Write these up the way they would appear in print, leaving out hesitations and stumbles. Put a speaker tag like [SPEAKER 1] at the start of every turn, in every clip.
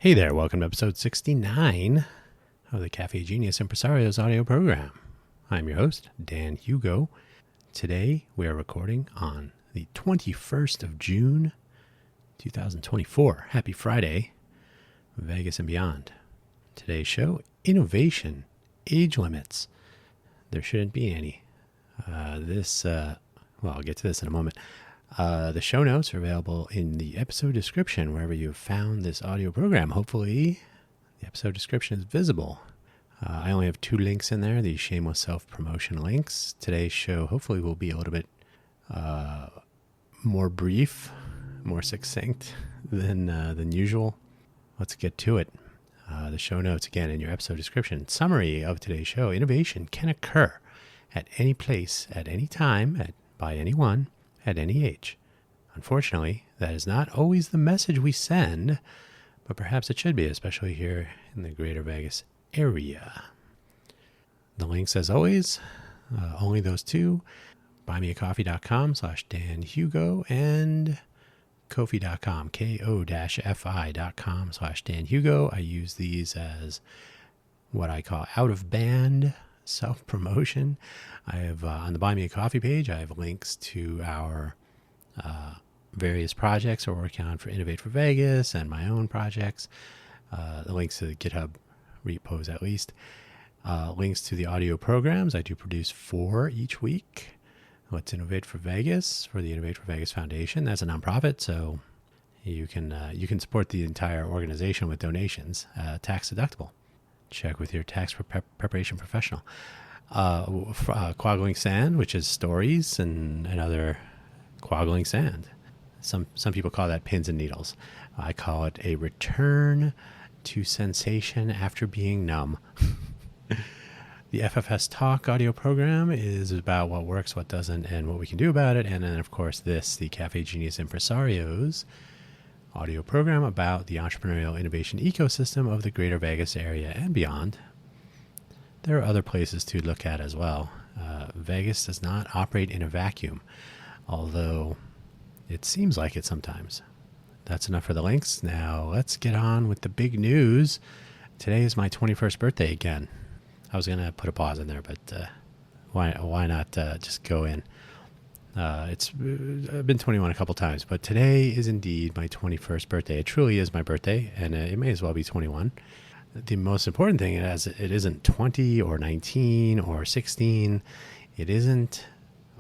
[SPEAKER 1] Hey there, welcome to episode 69 of the Cafe Genius Impresarios audio program. I'm your host, Dan Hugo. Today we are recording on the 21st of June, 2024. Happy Friday, Vegas and beyond. Today's show, innovation, age limits. There shouldn't be any. I'll get to this in a moment. The show notes are available in the episode description wherever you have found this audio program. Hopefully, the episode description is visible. I only have 2 links in there, the shameless self-promotion links. Today's show hopefully will be a little bit more brief, more succinct than usual. Let's get to it. The show notes, again, in your episode description. Summary of today's show. Innovation can occur at any place, at any time, by anyone, at any age. Unfortunately, that is not always the message we send, but perhaps it should be, especially here in the greater Vegas area. The links, as always, only those 2, buymeacoffee.com/danhugo and ko-fi.com, ko-fi.com/danhugo. I use these as what I call out-of-band self-promotion. I have on the Buy Me a Coffee page, I have links to our various projects we're working on for Innovate for Vegas and my own projects. The links to the GitHub repos at least. Links to the audio programs. I do produce 4 each week. Let's Innovate for Vegas for the Innovate for Vegas Foundation. That's a nonprofit, so you can support the entire organization with donations, tax deductible. Check with your tax preparation professional. Quaggling Sand, which is stories and other quaggling sand. Some people call that pins and needles. I call it a return to sensation after being numb. The FFS Talk audio program is about what works, what doesn't, and what we can do about it. And then, of course, the Cafe Genius Impresarios audio program about the entrepreneurial innovation ecosystem of the greater Vegas area and beyond. There are other places to look at as well. Vegas does not operate in a vacuum, although it seems like it sometimes. That's enough for the links. Now let's get on with the big news. Today is my 21st birthday again. I was going to put a pause in there, but why not just go in? I've been 21 a couple times, but today is indeed my 21st birthday. It truly is my birthday, and it may as well be 21. The most important thing is it isn't 20 or 19 or 16. It isn't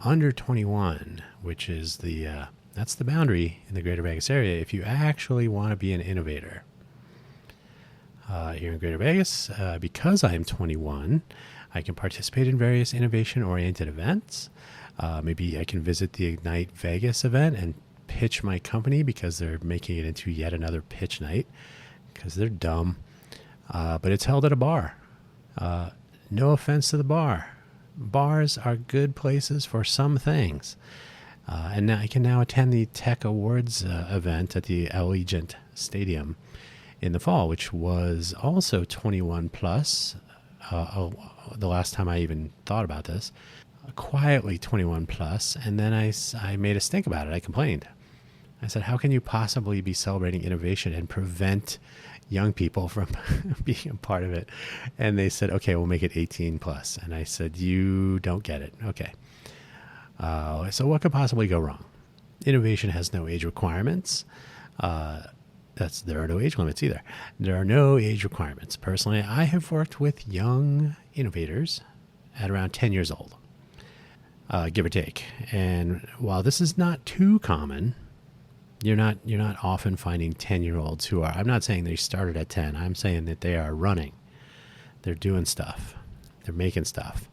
[SPEAKER 1] under 21, which is that's the boundary in the greater Vegas area if you actually want to be an innovator. Here in greater Vegas, because I am 21, I can participate in various innovation-oriented events. Maybe I can visit the Ignite Vegas event and pitch my company because they're making it into yet another pitch night because they're dumb. But it's held at a bar. No offense to the bar. Bars are good places for some things. And now I can attend the Tech Awards event at the Allegiant Stadium in the fall, which was also 21 plus. The last time I even thought about this, quietly 21 plus. And then I made a stink about it. I complained. I said, how can you possibly be celebrating innovation and prevent young people from being a part of it? And they said, okay, we'll make it 18 plus. And I said, you don't get it. Okay. So what could possibly go wrong? Innovation has no age requirements. There are no age limits either. There are no age requirements. Personally, I have worked with young innovators at around 10 years old, give or take. And while this is not too common, you're not often finding 10-year-olds who are, I'm not saying they started at 10. I'm saying that they are running. They're doing stuff. They're making stuff.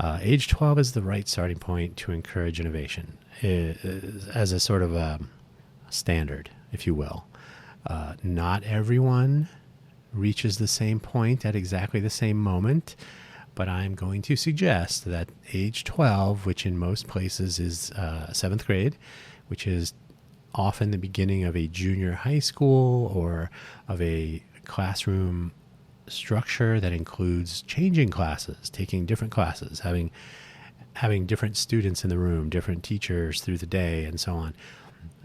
[SPEAKER 1] Age 12 is the right starting point to encourage innovation as a sort of a standard, if you will. Not everyone reaches the same point at exactly the same moment, but I'm going to suggest that age 12, which in most places is 7th grade, which is often the beginning of a junior high school or of a classroom structure that includes changing classes, taking different classes, having different students in the room, different teachers through the day, and so on.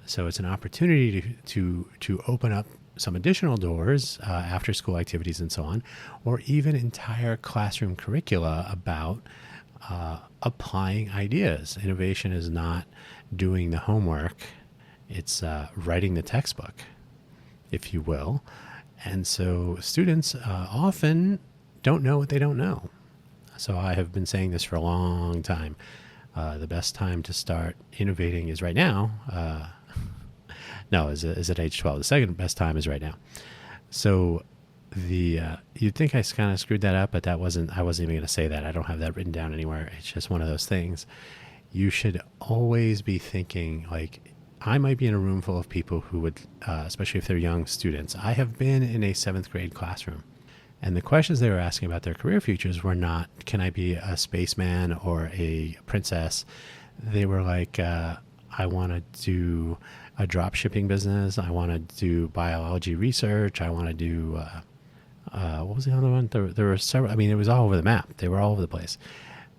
[SPEAKER 1] So it's an opportunity to open up some additional doors, after school activities and so on, or even entire classroom curricula about applying ideas. Innovation is not doing the homework. It's writing the textbook, if you will. And so students often don't know what they don't know. So I have been saying this for a long time. The best time to start innovating is right now. No, is at age 12. The second best time is right now. So you'd think I kind of screwed that up, but I wasn't even going to say that. I don't have that written down anywhere. It's just one of those things. You should always be thinking, like, I might be in a room full of people who would, especially if they're young students. I have been in a 7th grade classroom, and the questions they were asking about their career futures were not, can I be a spaceman or a princess? They were like, I want to do a drop shipping business. I want to do biology research. I want to do, what was the other one? There were several. I mean, it was all over the map. They were all over the place.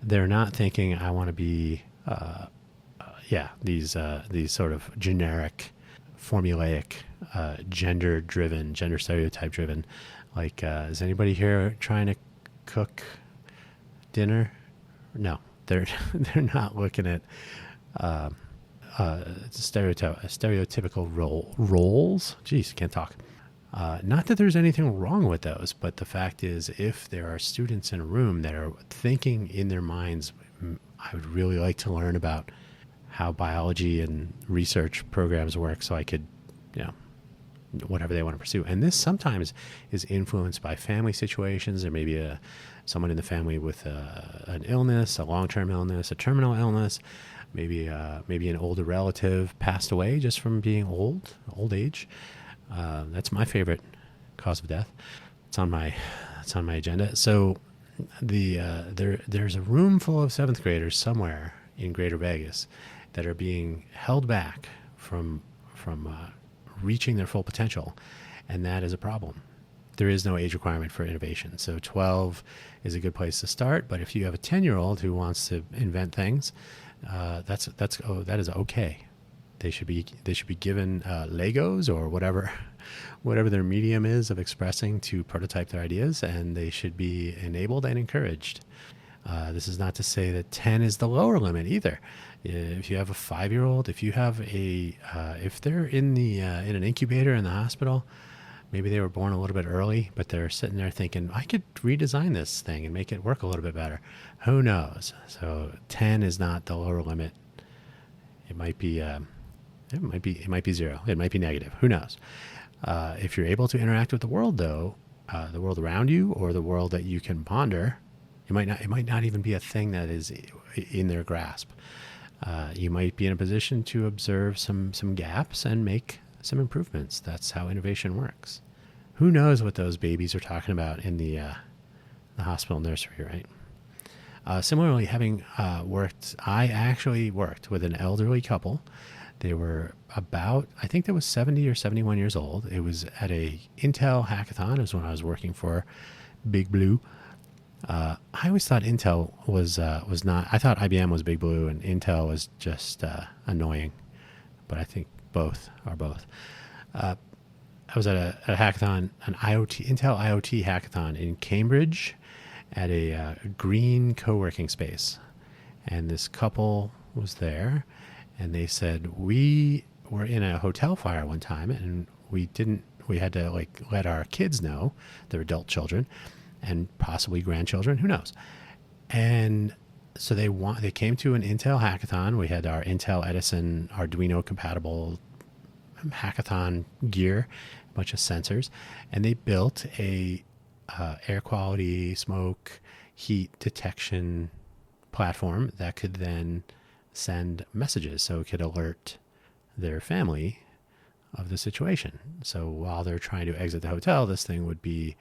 [SPEAKER 1] They're not thinking, I want to be, these sort of generic, formulaic, gender stereotype driven. Like, is anybody here trying to cook dinner? No, they're not looking at stereotypical roles. Jeez, can't talk. Not that there's anything wrong with those, but the fact is, if there are students in a room that are thinking in their minds, I would really like to learn about how biology and research programs work so I could, whatever they want to pursue. And this sometimes is influenced by family situations. There may be someone in the family with an illness, a long-term illness, a terminal illness. Maybe an older relative passed away just from being old age. That's my favorite cause of death. It's on my agenda. So there's a room full of 7th graders somewhere in Greater Vegas that are being held back from reaching their full potential, and that is a problem. There is no age requirement for innovation. So 12 is a good place to start, but if you have a 10-year-old who wants to invent things, that is okay. They should be given Legos or whatever their medium is of expressing to prototype their ideas, and they should be enabled and encouraged. This is not to say that 10 is the lower limit either. If you have a 5-year-old, if they're in an incubator in the hospital, maybe they were born a little bit early, but they're sitting there thinking, I could redesign this thing and make it work a little bit better. Who knows? So 10 is not the lower limit. It might be 0. It might be negative. Who knows? If you're able to interact with the world, though, the world around you or the world that you can ponder, it might not even be a thing that is in their grasp. You might be in a position to observe some gaps and make some improvements. That's how innovation works. Who knows what those babies are talking about in the hospital nursery, right? Similarly, I actually worked with an elderly couple. They were about, I think they was 70 or 71 years old. It was at a Intel hackathon. It was when I was working for Big Blue. I always thought Intel was not. I thought IBM was Big Blue and Intel was just annoying, but I think both are both. I was at a hackathon, an Intel IoT hackathon in Cambridge, at a green co-working space, and this couple was there, and they said, we were in a hotel fire one time, and we had to let our kids know, their adult children, and possibly grandchildren, who knows. And so they came to an Intel hackathon. We had our Intel Edison Arduino compatible hackathon gear, a bunch of sensors, and they built a air quality, smoke, heat detection platform that could then send messages, so it could alert their family of the situation. So while they're trying to exit the hotel, this thing would be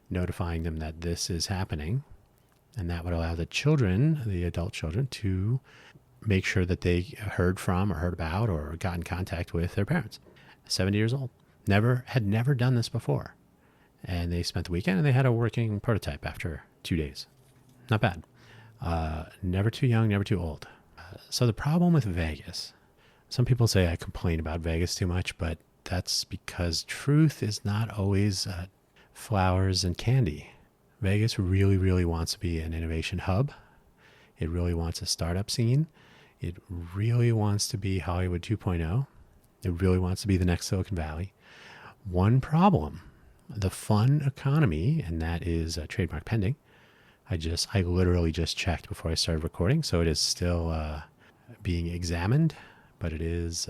[SPEAKER 1] notifying them that this is happening, and that would allow the adult children, to make sure that they heard from or heard about or got in contact with their parents. 70 years old, had never done this before, and they spent the weekend and they had a working prototype after 2 days. Not bad. Never too young, never too old. So the problem with Vegas, some people say I complain about Vegas too much, but that's because truth is not always flowers and candy. Vegas really, really wants to be an innovation hub. It really wants a startup scene. It really wants to be Hollywood 2.0. It really wants to be the next Silicon Valley. One problem, the fun economy, and that is trademark pending. I literally just checked before I started recording, so it is still being examined, but it's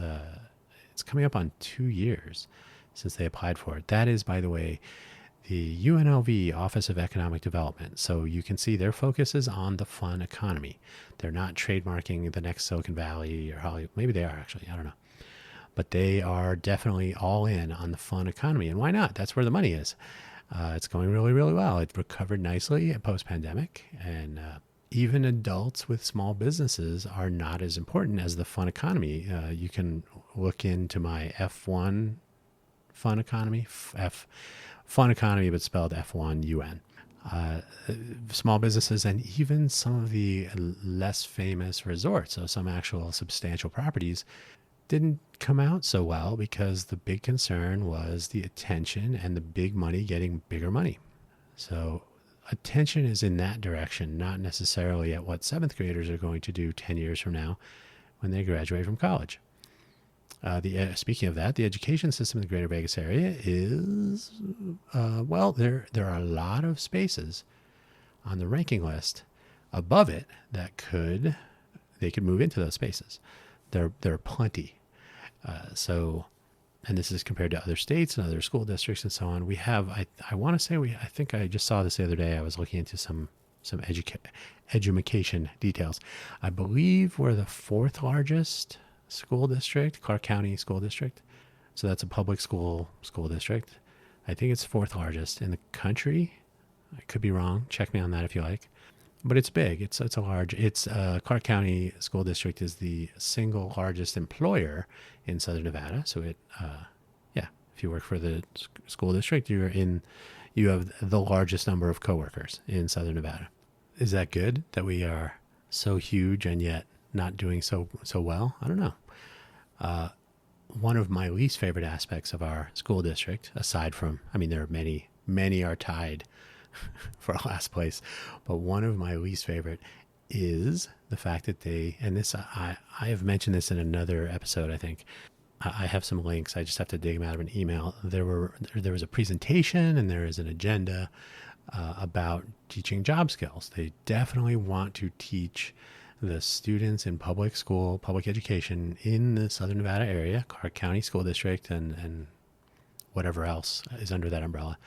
[SPEAKER 1] coming up on 2 years since they applied for it. That is, by the way, the UNLV Office of Economic Development. So you can see their focus is on the fun economy. They're not trademarking the next Silicon Valley or Hollywood. Maybe they are, actually. I don't know. But they are definitely all in on the fun economy. And why not? That's where the money is. It's going really, really well. It recovered nicely post-pandemic. And even adults with small businesses are not as important as the fun economy. You can look into my F1 fun economy, fun economy, but spelled F1UN. Small businesses and even some of the less famous resorts, so some actual substantial properties, didn't come out so well because the big concern was the attention and the big money getting bigger money. So attention is in that direction, not necessarily at what seventh graders are going to do 10 years from now when they graduate from college. Speaking of that, the education system in the Greater Vegas area is, there are a lot of spaces on the ranking list above it that they could move into those spaces. There are plenty. And this is compared to other states and other school districts and so on. We have, I want to say I think I just saw this the other day. I was looking into some education details. I believe we're the fourth largest school district, Clark County School District. So that's a public school district. I think it's fourth largest in the country. I could be wrong. Check me on that if you like. But it's big. It's Clark County School District is the single largest employer in Southern Nevada. So if you work for the school district, you have the largest number of coworkers in Southern Nevada. Is that good that we are so huge and yet not doing so well? I don't know. One of my least favorite aspects of our school district, aside from, there are many are tied for last place, but one of my least favorite is the fact that I have mentioned this in another episode, I think. I have some links. I just have to dig them out of an email. There was a presentation and there is an agenda about teaching job skills. They definitely want to teach the students in public education in the Southern Nevada area, Clark County School District, and whatever else is under that umbrella.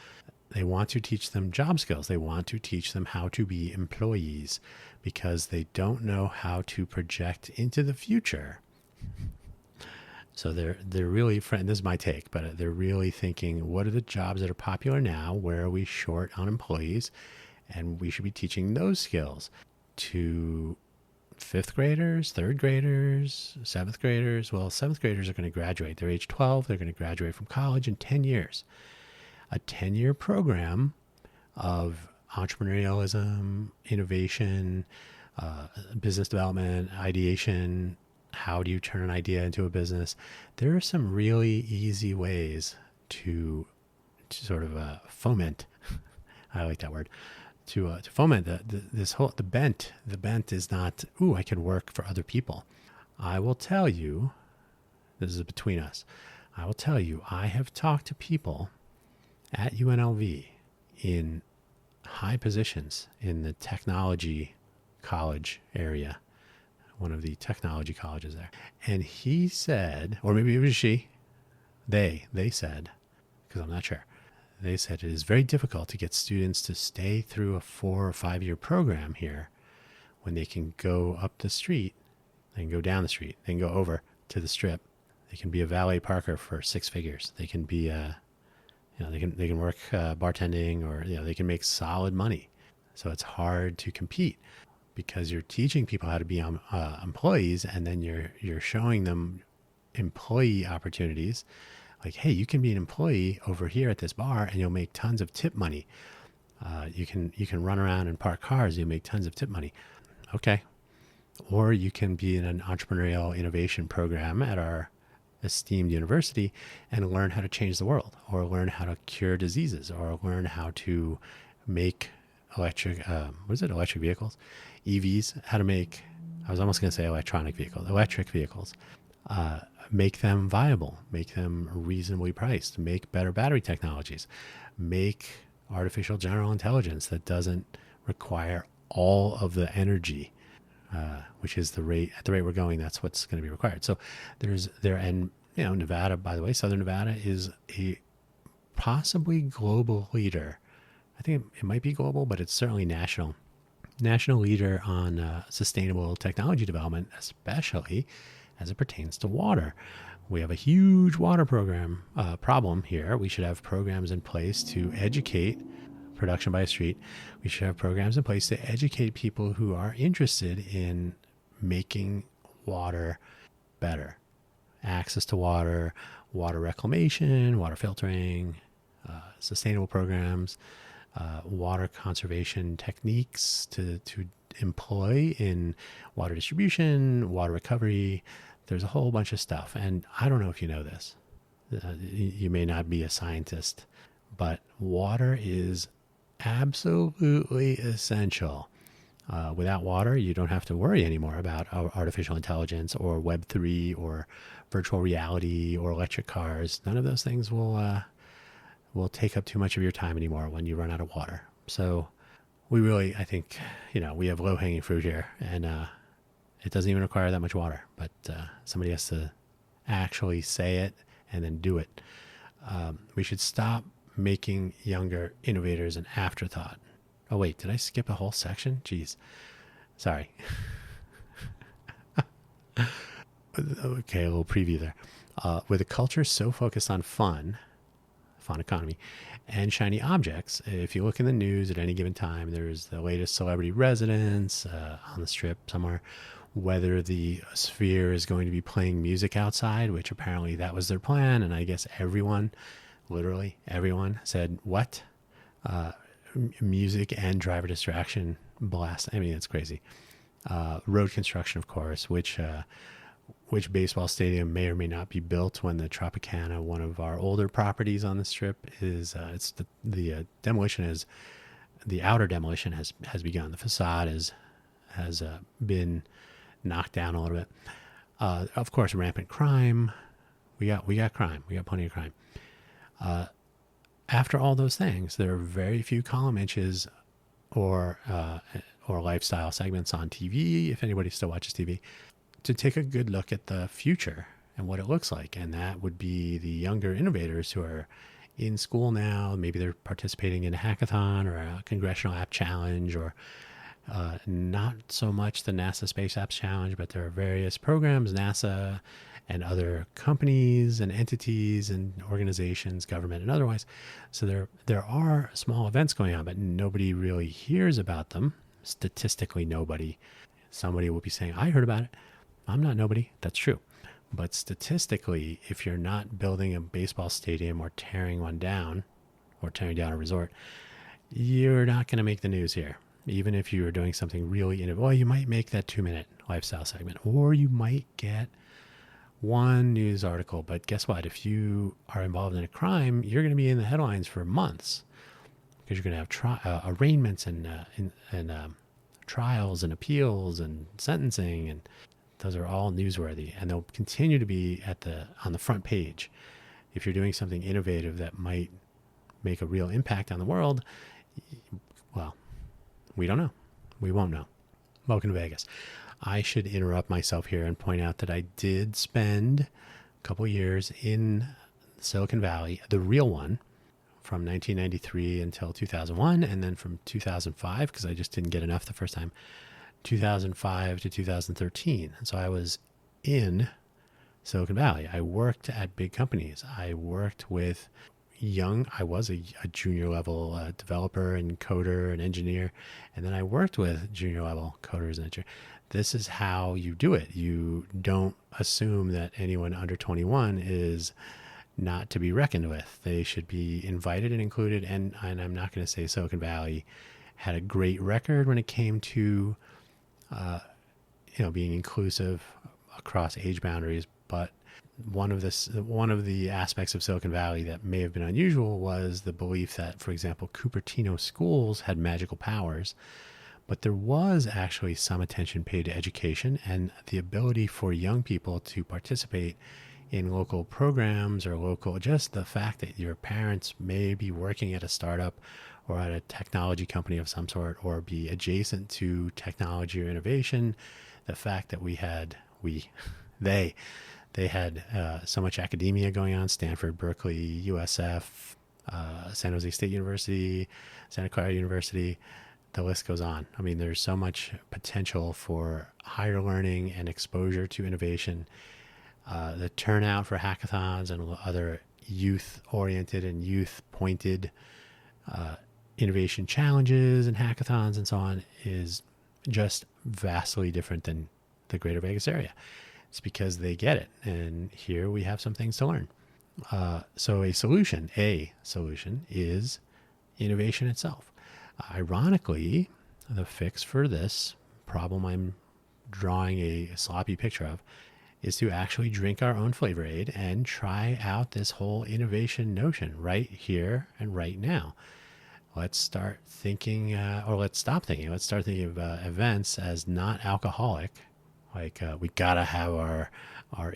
[SPEAKER 1] They want to teach them job skills. They want to teach them how to be employees because they don't know how to project into the future. So they're really, this is my take, but they're really thinking, what are the jobs that are popular now? Where are we short on employees? And we should be teaching those skills to fifth graders, third graders, seventh graders. Well, seventh graders are going to graduate. They're age 12. They're going to graduate from college in 10 years. A 10-year program of entrepreneurialism, innovation, business development, ideation. How do you turn an idea into a business? There are some really easy ways to sort of foment. I like that word. To foment the bent. The bent is not, I can work for other people. I will tell you, this is between us. I will tell you, I have talked to people at UNLV in high positions in the technology college area, one of the technology colleges there. And he said, or maybe it was she, they said, because I'm not sure, they said it is very difficult to get students to stay through a 4 or 5 year program here when they can go up the street, they can go down the street, they can go over to the Strip. They can be a valet parker for 6 figures. They can be they can work bartending, or they can make solid money. So it's hard to compete because you're teaching people how to be employees, and then you're showing them employee opportunities. Like, hey, you can be an employee over here at this bar, and you'll make tons of tip money. You can run around and park cars. You'll make tons of tip money. Okay. Or you can be in an entrepreneurial innovation program at esteemed university and learn how to change the world, or learn how to cure diseases, or learn how to make electric vehicles, EVs, how to make, I was almost going to say electric vehicles, make them viable, make them reasonably priced, make better battery technologies, make artificial general intelligence that doesn't require all of the energy, which is at the rate we're going, that's what's going to be required. So and Nevada, by the way, Southern Nevada is a possibly global leader. I think it might be global, but it's certainly national leader on sustainable technology development, especially as it pertains to water. We have a huge water problem here. We should have programs in place to educate production by street. We should have programs in place to educate people who are interested in making water better. Access to water, water reclamation, water filtering, sustainable programs, water conservation techniques to employ in water distribution, water recovery. There's a whole bunch of stuff. And I don't know if you know this. You may not be a scientist, but water is absolutely essential. Without water, you don't have to worry anymore about artificial intelligence or Web3 or virtual reality or electric cars. None of those things will take up too much of your time anymore when you run out of water. So we really, I think, we have low-hanging fruit here, and it doesn't even require that much water, but somebody has to actually say it and then do it. We should stop making younger innovators an afterthought. Oh, wait, did I skip a whole section? Jeez. Sorry. Okay, a little preview there. With a culture so focused on fun economy, and shiny objects, if you look in the news at any given time, there's the latest celebrity residence on the Strip somewhere, whether the Sphere is going to be playing music outside, which apparently that was their plan, and I guess literally everyone said, what? Music and driver distraction blast. I mean, it's crazy. Road construction, of course, which baseball stadium may or may not be built when the Tropicana, one of our older properties on the Strip, is the demolition is, the outer demolition has begun. The facade has been knocked down a little bit. Of course, rampant crime. We got crime. We got plenty of crime. After all those things, there are very few column inches or lifestyle segments on TV, if anybody still watches TV, to take a good look at the future and what it looks like. And that would be the younger innovators who are in school now. Maybe they're participating in a hackathon or a congressional app challenge, or not so much the NASA Space Apps Challenge, but there are various programs, NASA and other companies and entities and organizations, government and otherwise. So there are small events going on, but nobody really hears about them. Statistically, nobody. Somebody will be saying, I heard about it. I'm not nobody. That's true. But statistically, if you're not building a baseball stadium or tearing one down, or tearing down a resort, you're not going to make the news here. Even if you are doing something really innovative, well, you might make that 2-minute lifestyle segment, or you might get one news article. But guess what? If you are involved in a crime, you're going to be in the headlines for months, because you're going to have arraignments and trials and appeals and sentencing, and those are all newsworthy, and they'll continue to be on the front page. If you're doing something innovative that might make a real impact on the world, well, we don't know. We won't know. Welcome to Vegas. I should interrupt myself here and point out that I did spend a couple years in Silicon Valley, the real one, from 1993 until 2001, and then from 2005, because I just didn't get enough the first time, 2005 to 2013. And so I was in Silicon Valley. I worked at big companies. I worked with I was a junior level developer and coder and engineer. And then I worked with junior level coders and engineers. This is how you do it. You don't assume that anyone under 21 is not to be reckoned with. They should be invited and included. And I'm not going to say Silicon Valley had a great record when it came to being inclusive across age boundaries, but One of the aspects of Silicon Valley that may have been unusual was the belief that, for example, Cupertino schools had magical powers, but there was actually some attention paid to education and the ability for young people to participate in local programs or just the fact that your parents may be working at a startup or at a technology company of some sort or be adjacent to technology or innovation. The fact that they had so much academia going on, Stanford, Berkeley, USF, San Jose State University, Santa Clara University, the list goes on. I mean, there's so much potential for higher learning and exposure to innovation. The turnout for hackathons and other youth-oriented and youth-pointed innovation challenges and hackathons and so on is just vastly different than the greater Vegas area. It's because they get it. And here we have some things to learn. So a solution is innovation itself. Ironically, the fix for this problem I'm drawing a sloppy picture of is to actually drink our own Flavor Aid and try out this whole innovation notion right here and right now. Let's start thinking, or let's stop thinking. Let's start thinking of events as not alcoholic. Like we gotta have our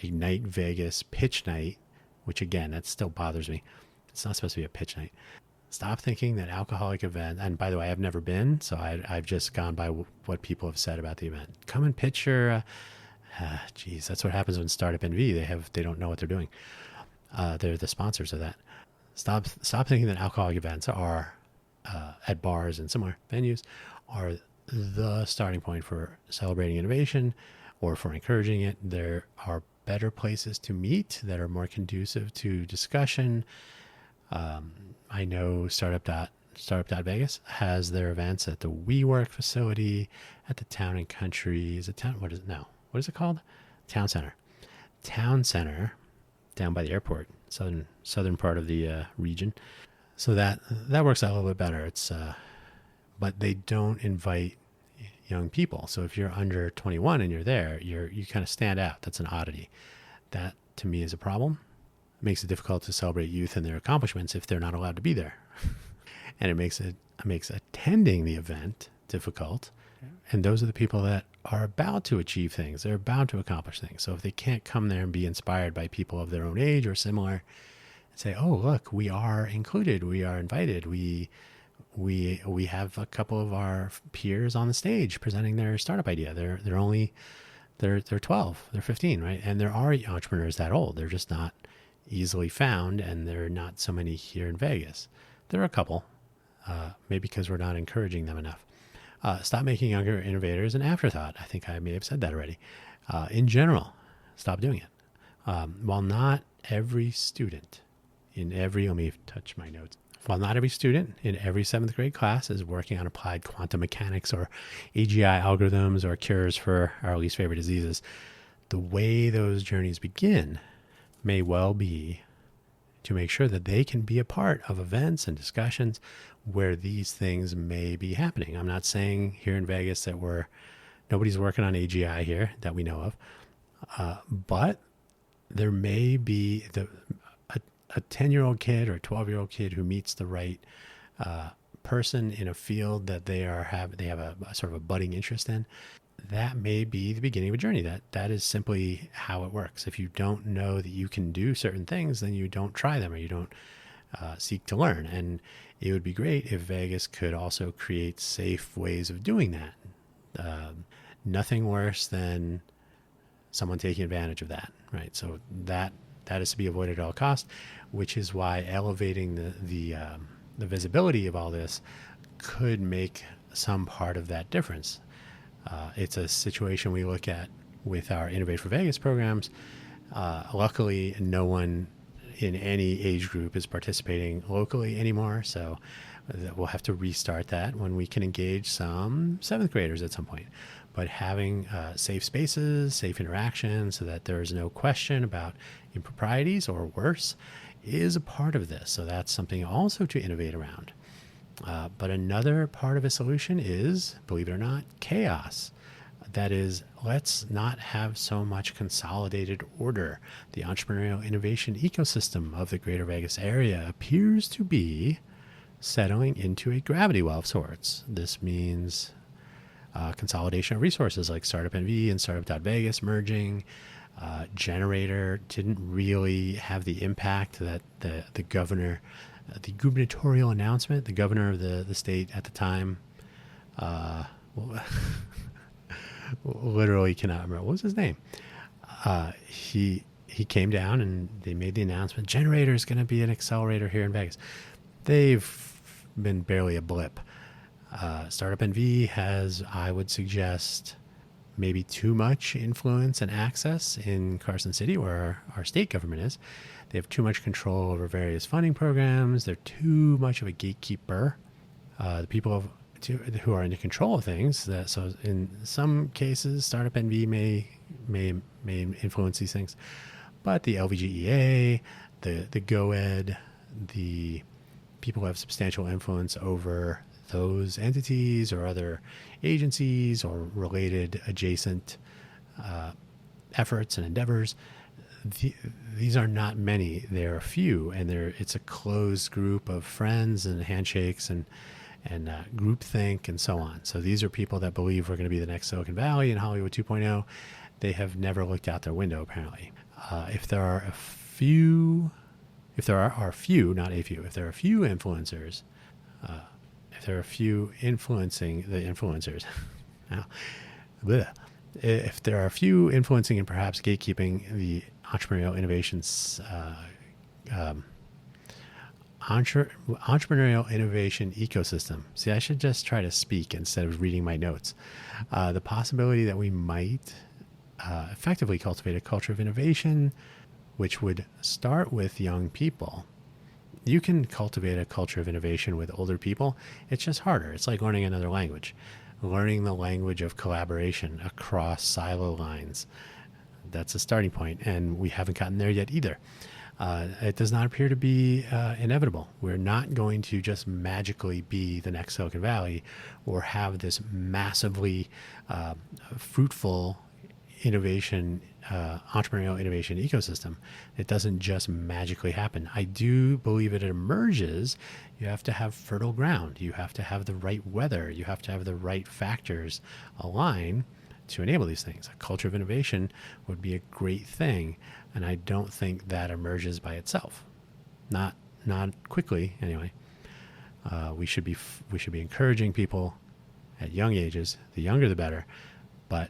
[SPEAKER 1] Ignite Vegas pitch night, which again, that still bothers me. It's not supposed to be a pitch night. Stop thinking that alcoholic event, and by the way, I've never been, so I've just gone by what people have said about the event. Come and pitch your, geez, that's what happens when Startup NV, they don't know what they're doing. They're the sponsors of that. Stop thinking that alcoholic events are at bars and similar venues are the starting point for celebrating innovation or for encouraging it. There are better places to meet that are more conducive to discussion. I know Startup.Vegas has their events at the WeWork facility, at the Town and Country. What is it called? Town Center. Town Center, down by the airport, southern part of the region. So that works out a little bit better. It's but they don't invite young people. So if you're under 21 and you're there, you kind of stand out. That's an oddity. That to me is a problem. It makes it difficult to celebrate youth and their accomplishments if they're not allowed to be there. And it makes attending the event difficult. Yeah. And those are the people that are about to achieve things. They're about to accomplish things. So if they can't come there and be inspired by people of their own age or similar and say, oh, look, we are included. We are invited. We have a couple of our peers on the stage presenting their startup idea. They're 12, they're 15, right? And there are entrepreneurs that old. They're just not easily found, and there are not so many here in Vegas. There are a couple, maybe because we're not encouraging them enough. Stop making younger innovators an afterthought. I think I may have said that already. In general, stop doing it. While not every student let me touch my notes. While not every student in every 7th grade class is working on applied quantum mechanics or AGI algorithms or cures for our least favorite diseases, the way those journeys begin may well be to make sure that they can be a part of events and discussions where these things may be happening. I'm not saying here in Vegas that nobody's working on AGI here that we know of, but there may be a 10-year-old kid or a 12-year-old kid who meets the right person in a field that they have a sort of a budding interest in. That may be the beginning of a journey. That is simply how it works. If you don't know that you can do certain things, then you don't try them or you don't seek to learn. And it would be great if Vegas could also create safe ways of doing that. Nothing worse than someone taking advantage of that, right? So that is to be avoided at all costs, which is why elevating the visibility of all this could make some part of that difference. It's a situation we look at with our Innovate for Vegas programs. Luckily, no one in any age group is participating locally anymore, so we'll have to restart that when we can engage some 7th graders at some point. But having safe spaces, safe interaction, so that there is no question about improprieties or worse, is a part of this. So that's something also to innovate around. But another part of a solution is, believe it or not, chaos. That is, let's not have so much consolidated order. The entrepreneurial innovation ecosystem of the Greater Vegas area appears to be settling into a gravity well of sorts. This means consolidation of resources like Startup NV and Startup.Vegas merging. Generator didn't really have the impact that the governor, the gubernatorial announcement, the governor of the state at the time, literally cannot remember. What was his name? He came down and they made the announcement. Generator is going to be an accelerator here in Vegas. They've been barely a blip. Startup NV has, I would suggest, maybe too much influence and access in Carson City, where our state government is. They have too much control over various funding programs. They're too much of a gatekeeper. The people who are in control of things. So in some cases, Startup NV may influence these things, but the LVGEA, the GOED, the people who have substantial influence over those entities or other agencies or related adjacent efforts and endeavors. These are not many. There are few, and it's a closed group of friends and handshakes and groupthink and so on. So these are people that believe we're going to be the next Silicon Valley and Hollywood 2.0. They have never looked out their window, apparently. If there are few, not a few, if there are few influencers, if there are few influencing the influencers, now, if there are few influencing and perhaps gatekeeping the entrepreneurial innovations, entrepreneurial innovation ecosystem. See, I should just try to speak instead of reading my notes. The possibility that we might effectively cultivate a culture of innovation, which would start with young people. You can cultivate a culture of innovation with older people. It's just harder. It's like learning another language, learning the language of collaboration across silo lines. That's a starting point, and we haven't gotten there yet either. It does not appear to be inevitable. We're not going to just magically be the next Silicon Valley or have this massively fruitful innovation, entrepreneurial innovation ecosystem. It doesn't just magically happen. I do believe it emerges. You have to have fertile ground. You have to have the right weather. You have to have the right factors align to enable these things. A culture of innovation would be a great thing, and I don't think that emerges by itself. Not quickly, anyway. We should be encouraging people at young ages. The younger, the better. But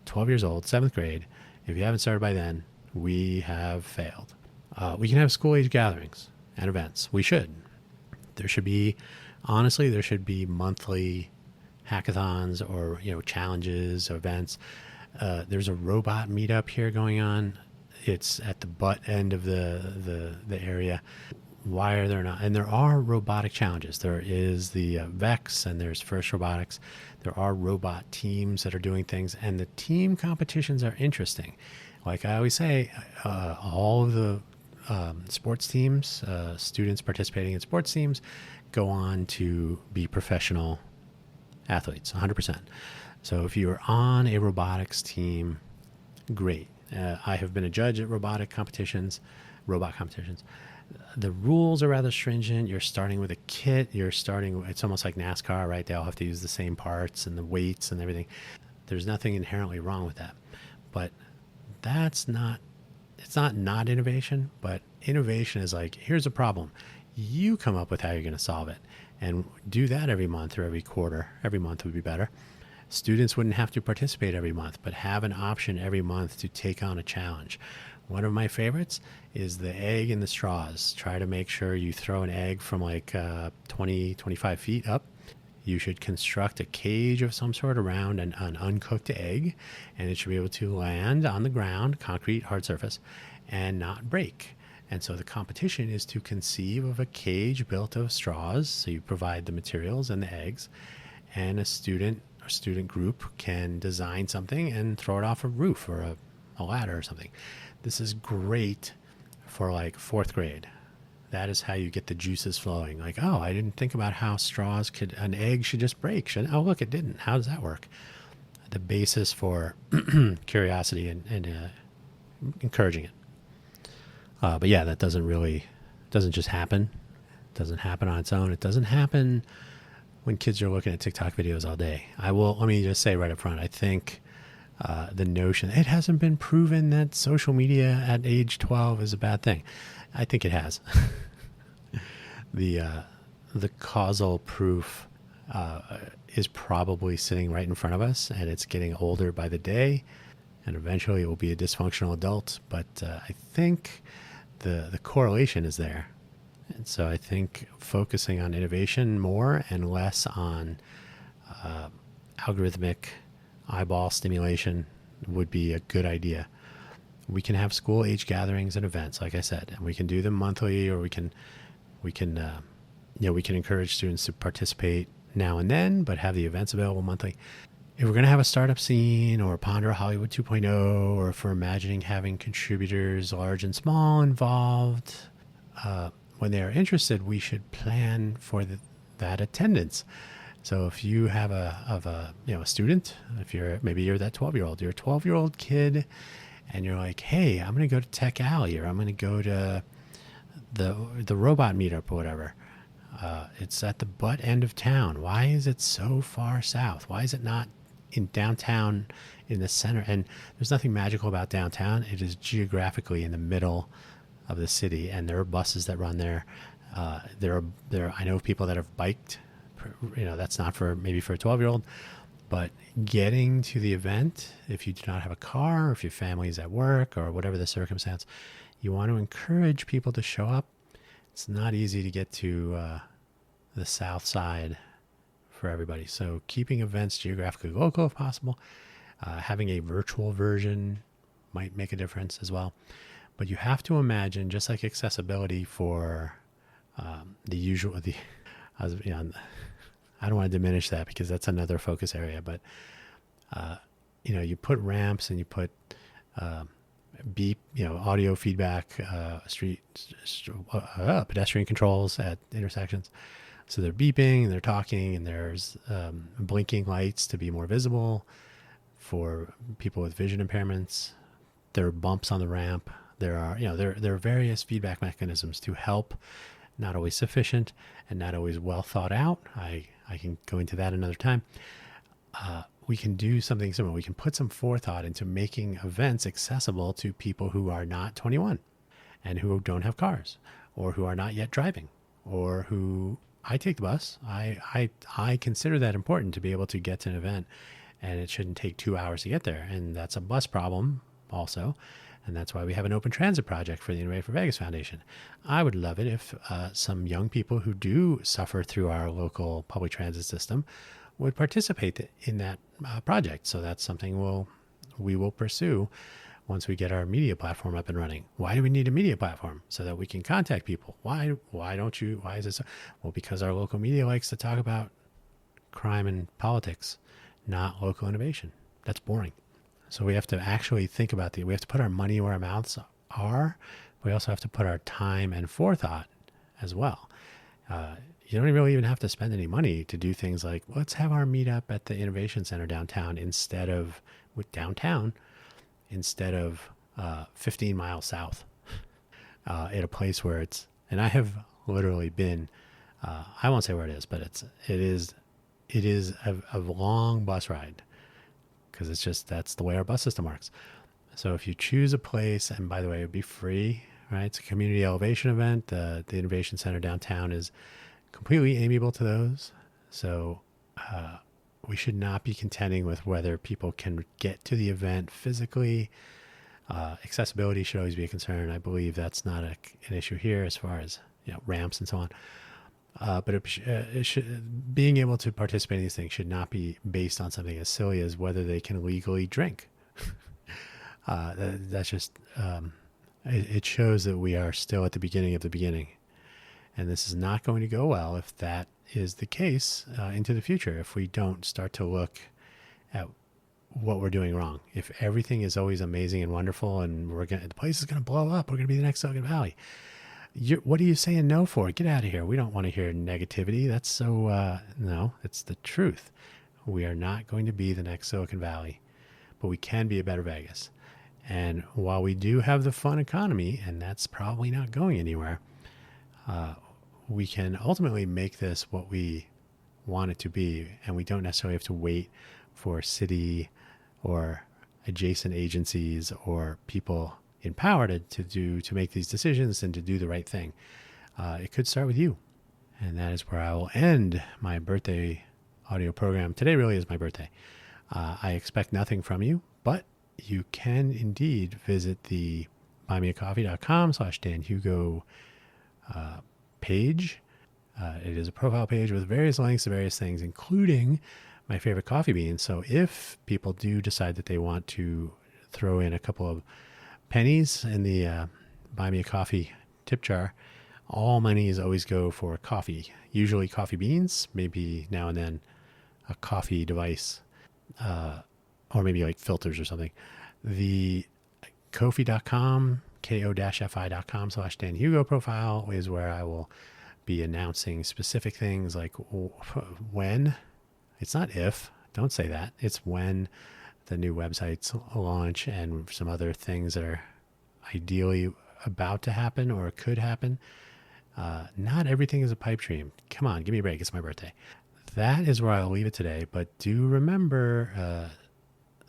[SPEAKER 1] 12 years old, 7th grade, if you haven't started by then, we have failed. We can have school-age gatherings and events. We should. There should be monthly hackathons or challenges, events. There's a robot meetup here going on. It's at the butt end of the area. Why are there not? And there are robotic challenges. There is the VEX and there's First Robotics. There are robot teams that are doing things, and the team competitions are interesting. Like I always say, all of the sports teams, students participating in sports teams, go on to be professional athletes, 100%. So if you're on a robotics team, great. I have been a judge at robot competitions. The rules are rather stringent. You're starting with a kit. It's almost like NASCAR, right? They all have to use the same parts and the weights and everything. There's nothing inherently wrong with that. But it's not innovation, but innovation is like, here's a problem. You come up with how you're going to solve it, and do that every month or every quarter. Every month would be better. Students wouldn't have to participate every month, but have an option every month to take on a challenge. One of my favorites is the egg and the straws. Try to make sure you throw an egg from like 20, 25 feet up. You should construct a cage of some sort around an uncooked egg, and it should be able to land on the ground, concrete, hard surface, and not break. And so the competition is to conceive of a cage built of straws. So you provide the materials and the eggs, and a student group can design something and throw it off a roof or a ladder or something. This is great for like 4th grade. That is how you get the juices flowing. Like, oh, I didn't think about how an egg should just break. Oh, look, it didn't. How does that work? the basis for curiosity and encouraging it. But yeah, that doesn't just happen. It doesn't happen on its own. It doesn't happen when kids are looking at TikTok videos all day. Let me just say right up front, I think the notion, it hasn't been proven that social media at age 12 is a bad thing. I think it has. The causal proof is probably sitting right in front of us, and it's getting older by the day, and eventually it will be a dysfunctional adult. But I think the correlation is there. And so I think focusing on innovation more and less on algorithmic eyeball stimulation would be a good idea. We can have school age gatherings and events, like I said, and we can do them monthly, or we can encourage students to participate now and then, but have the events available monthly. If we're going to have a startup scene or ponder Hollywood 2.0, or if we're imagining having contributors large and small involved, when they are interested, we should plan for that attendance. So if you have a student, maybe you're that 12-year-old, you're a 12-year-old kid, and you're like, hey, I'm going to go to Tech Alley, or I'm going to go to the robot meetup or whatever. It's at the butt end of town. Why is it so far south? Why is it not in downtown, in the center? And there's nothing magical about downtown. It is geographically in the middle of the city, and there are buses that run there. I know people that have biked. That's not maybe for a 12-year-old, but getting to the event, if you do not have a car, or if your family is at work, or whatever the circumstance, you want to encourage people to show up. It's not easy to get to the south side for everybody. So keeping events geographically local if possible. Having a virtual version might make a difference as well. But you have to imagine, just like accessibility for I don't want to diminish that because that's another focus area, but you put ramps and you put beep, audio feedback, pedestrian controls at intersections. So they're beeping, they're talking, and there's blinking lights to be more visible for people with vision impairments. There are bumps on the ramp. There are various feedback mechanisms to help. Not always sufficient and not always well thought out. I can go into that another time. We can do something similar. We can put some forethought into making events accessible to people who are not 21 and who don't have cars, or who are not yet driving, or who I take the bus. I consider that important to be able to get to an event, and it shouldn't take 2 hours to get there. And that's a bus problem also. And that's why we have an open transit project for the Innovate for Vegas Foundation. I would love it if some young people who do suffer through our local public transit system would participate in that project. So that's something we will pursue once we get our media platform up and running. Why do we need a media platform? So that we can contact people. Why is it so? Well, because our local media likes to talk about crime and politics, not local innovation. That's boring. So we have to actually think about we have to put our money where our mouths are. We also have to put our time and forethought as well. You don't really even have to spend any money to do things like, let's have our meetup at the Innovation Center downtown instead of 15 miles south at a place where and I have literally been, I won't say where it is, but it is a long bus ride, because that's the way our bus system works. So if you choose a place, and by the way, it would be free, right? It's a community elevation event. The Innovation Center downtown is completely amiable to those. So we should not be contending with whether people can get to the event physically. Accessibility should always be a concern. I believe that's not an issue here as far as ramps and so on. But it should, being able to participate in these things should not be based on something as silly as whether they can legally drink. That's just, it shows that we are still at the beginning of the beginning. And this is not going to go well if that is the case into the future, if we don't start to look at what we're doing wrong. If everything is always amazing and wonderful and the place is going to blow up, we're going to be the next Silicon Valley. What are you saying no for? Get out of here. We don't want to hear negativity. That's so, no, it's the truth. We are not going to be the next Silicon Valley, but we can be a better Vegas. And while we do have the fun economy, and that's probably not going anywhere, we can ultimately make this what we want it to be. And we don't necessarily have to wait for city or adjacent agencies or people in power to make these decisions and to do the right thing. It could start with you. And that is where I will end my birthday audio program. Today really is my birthday. I expect nothing from you, but you can indeed visit the buymeacoffee.com/Dan Hugo page. It is a profile page with various links to various things, including my favorite coffee beans. So if people do decide that they want to throw in a couple of pennies in the Buy Me a Coffee tip jar, all monies always go for coffee, usually coffee beans, maybe now and then a coffee device, or maybe like filters or something. The Ko-fi.com, ko-fi.com/Dan Hugo profile is where I will be announcing specific things like when. It's not if, don't say that. It's when the new websites launch and some other things that are ideally about to happen or could happen. Not everything is a pipe dream. Come on, give me a break. It's my birthday. That is where I'll leave it today. But do remember,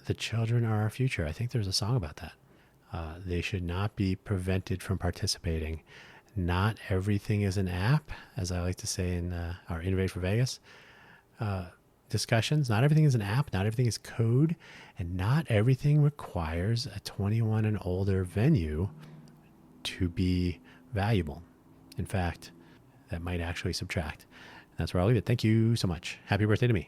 [SPEAKER 1] the children are our future. I think there's a song about that. They should not be prevented from participating. Not everything is an app, as I like to say in our Innovate for Vegas discussions. Not everything is an app. Not everything is code. And not everything requires a 21 and older venue to be valuable. In fact, that might actually subtract. That's where I'll leave it. Thank you so much. Happy birthday to me.